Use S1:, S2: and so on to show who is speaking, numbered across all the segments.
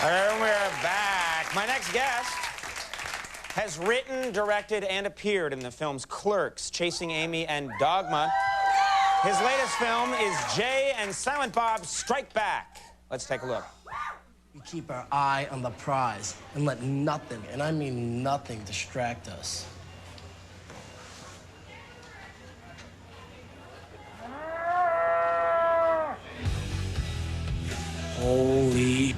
S1: And we're back. My next guest has written, directed, and appeared in the films Clerks, Chasing Amy, and Dogma. His latest film is Jay and Silent Bob Strike Back. Let's take a look.
S2: We keep our eye on the prize and let nothing, and I mean nothing, distract us. Holy...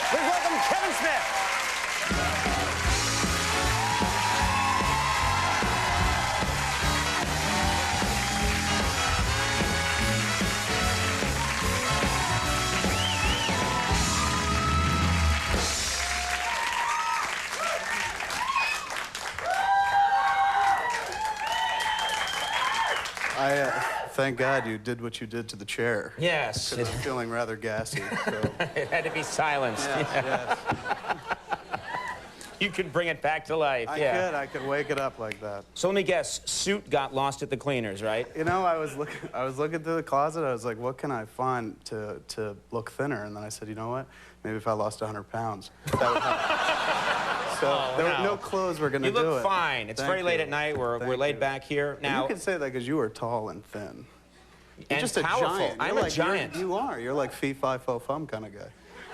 S1: Please welcome Kevin Smith.
S3: Thank God you did what you did to the chair.
S1: Yes.
S3: Because I'm feeling rather gassy, so...
S1: It had to be silenced.
S3: Yes.
S1: You could bring it back to life.
S3: I could wake it up like that.
S1: So let me guess, suit got lost at the cleaners, right?
S3: You know, I was looking through the closet, I was like, what can I find to look thinner? And then I said, you know what? Maybe if I lost 100 pounds, that would help. So there were no clothes were going to do it.
S1: You look fine. It's very late at night. We're laid back here. Now,
S3: you can say that because you are tall and thin. You're
S1: and
S3: just
S1: powerful.
S3: a giant.
S1: I'm a giant.
S3: You are. You're like fee, fi, fo, fum kind of guy.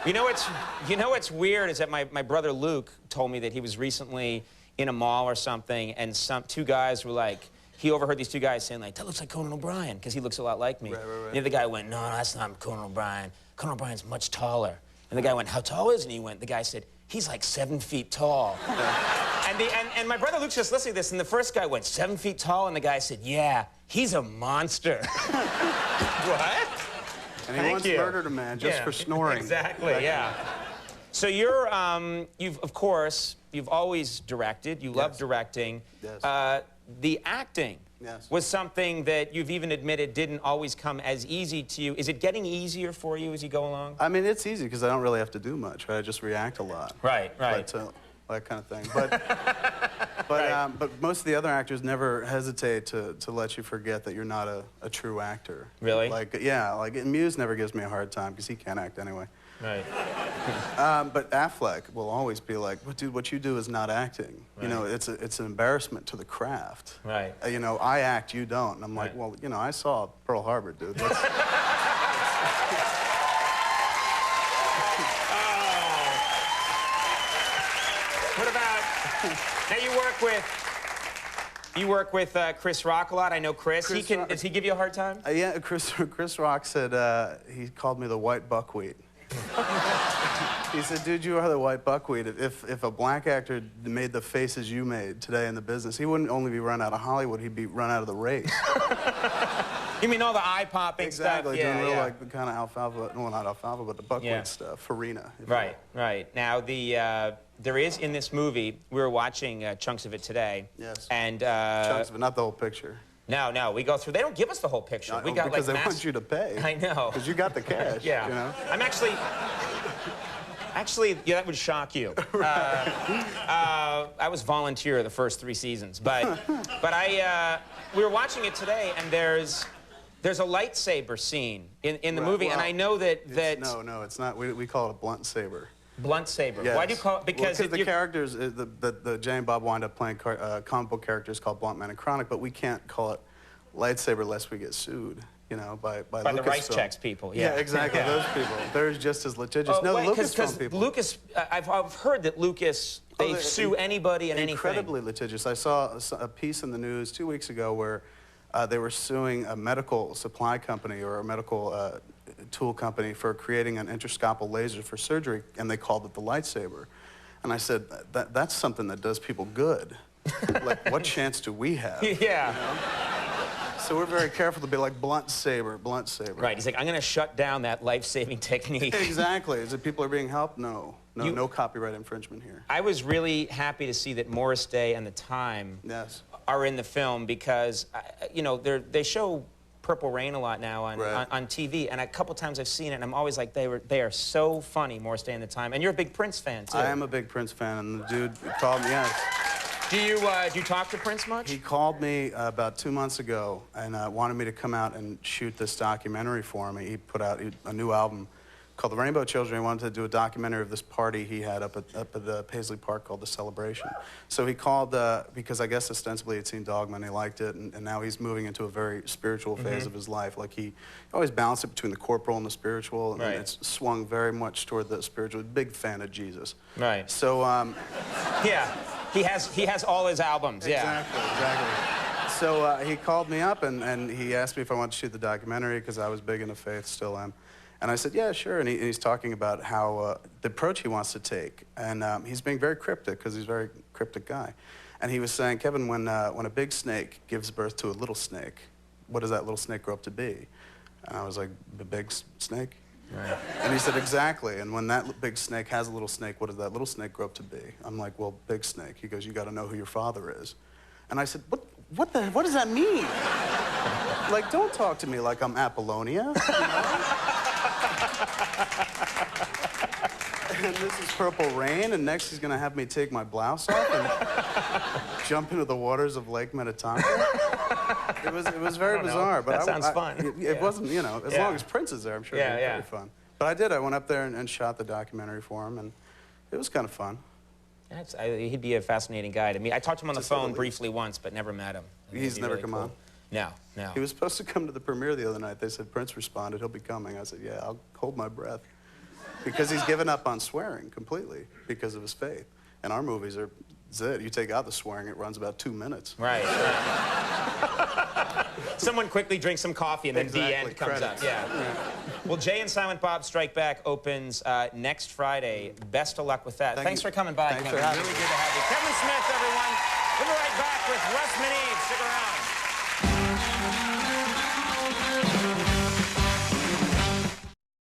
S1: You know what's weird is that my brother Luke told me that he was recently in a mall or something, and two guys were like, he overheard these two guys saying like, that looks like Conan O'Brien, because he looks a lot like me.
S3: Right.
S1: And the other guy went, no, that's not Conan O'Brien. Conan O'Brien's much taller. And the guy went, how tall is he? And the guy said, he's like 7 feet tall. And my brother Luke's just listening to this, and the first guy went, 7 feet tall? And the guy said, yeah, he's a monster. What?
S3: And he once murdered a man just for snoring.
S1: Exactly, yeah. So you've always directed. You love directing.
S3: Yes.
S1: The acting was something that you've even admitted didn't always come as easy to you. Is it getting easier for you as you go along?
S3: I mean, it's easy because I don't really have to do much, right? I just react a lot.
S1: Right.
S3: That kind of thing. But most of the other actors never hesitate to let you forget that you're not a true actor.
S1: Really?
S3: Like Muse never gives me a hard time because he can't act anyway.
S1: Right.
S3: But Affleck will always be like, well, dude, what you do is not acting. Right. You know, it's an embarrassment to the craft.
S1: Right.
S3: You know, I act, you don't. And I'm like, well, you know, I saw Pearl Harbor, dude.
S1: What about, now you work with Chris Rock a lot. I know Chris. Does he give you a hard time?
S3: Yeah, Chris Rock said, he called me the white buckwheat. He said, dude, you are the white buckwheat. If a black actor made the faces you made today in the business, he wouldn't only be run out of Hollywood, he'd be run out of the race.
S1: You mean all the eye-popping stuff?
S3: Exactly, doing real, like, the kind of alfalfa, well, not alfalfa, but the buckwheat stuff, farina.
S1: Right. Now, there is in this movie, we were watching chunks of it today.
S3: Yes.
S1: And
S3: chunks of it, not the whole picture.
S1: No, we go through. They don't give us the whole picture. We got
S3: because they want you to pay.
S1: I know.
S3: Because you got the cash.
S1: Yeah.
S3: You know?
S1: I'm actually, yeah, that would shock you. I was volunteer the first 3 seasons, but we were watching it today, and there's a lightsaber scene in the movie, and I know that
S3: no, it's not. We call it a blunt saber.
S1: Blunt saber.
S3: Yes.
S1: Why do you call it? Because
S3: the characters, the Jay and Bob wind up playing comic book characters called Blunt Man and Chronic, but we can't call it lightsaber lest we get sued, you know, by
S1: the Rice Checks people. Yeah,
S3: exactly. Those people. They're just as litigious.
S1: Oh,
S3: no,
S1: wait,
S3: Lucasfilm people.
S1: Lucas, I've heard that Lucas, they sue anybody and anything.
S3: Incredibly litigious. I saw a piece in the news 2 weeks ago where they were suing a medical supply company or a medical tool company for creating an interscopal laser for surgery, and they called it the lightsaber. And I said, that's something that does people good. Like, what chance do we have?
S1: Yeah.
S3: You know? So we're very careful to be like blunt saber.
S1: Right, he's like, I'm going to shut down that life-saving technique.
S3: Exactly. Is it people are being helped? No. No copyright infringement here.
S1: I was really happy to see that Morris Day and The Time
S3: Yes.
S1: are in the film because, you know, they show Purple Rain a lot now on TV, and a couple times I've seen it, and I'm always like, they are so funny, Morris Day and The Time. And you're a big Prince fan, too.
S3: I am a big Prince fan, and the dude called me, yes.
S1: Do you talk to Prince much?
S3: He called me about 2 months ago and wanted me to come out and shoot this documentary for me. He put out a new album called The Rainbow Children. He wanted to do a documentary of this party he had up at the Paisley Park called The Celebration. So he called because I guess ostensibly he'd seen Dogma and he liked it, and now he's moving into a very spiritual phase of his life. Like he always balanced it between the corporal and the spiritual, and it's swung very much toward the spiritual. Big fan of Jesus.
S1: Right.
S3: So
S1: yeah, he has all his albums.
S3: Exactly, exactly. So he called me up and he asked me if I wanted to shoot the documentary because I was big into faith, still am. And I said, yeah, sure. And he's talking about how the approach he wants to take. And he's being very cryptic because he's a very cryptic guy. And he was saying, Kevin, when a big snake gives birth to a little snake, what does that little snake grow up to be? And I was like, the big snake? Right. And he said, exactly. And when that big snake has a little snake, what does that little snake grow up to be? I'm like, well, big snake. He goes, you got to know who your father is. And I said, what does that mean? Like, don't talk to me like I'm Apollonia. You know? And this is Purple Rain, and next he's going to have me take my blouse off and jump into the waters of Lake Minnetonka. It was very bizarre. But
S1: that sounds fun.
S3: It wasn't, you know, as long as Prince is there, I'm sure it'll be very fun. But I did. I went up there and shot the documentary for him, and it was kind of fun.
S1: He'd be a fascinating guy to me. I talked to him on the phone briefly once, but never met him.
S3: He's never come on?
S1: No, no.
S3: He was supposed to come to the premiere the other night. They said Prince responded, he'll be coming. I said, yeah, I'll hold my breath. Because he's given up on swearing completely because of his faith. And our movies are it. You take out the swearing, it runs about 2 minutes.
S1: Right. Someone quickly drinks some coffee and then the end comes up. Yeah. Well, Jay and Silent Bob Strike Back opens next Friday. Best of luck with that. Thanks for coming by.
S3: Thanks for having me.
S1: Really good to have you.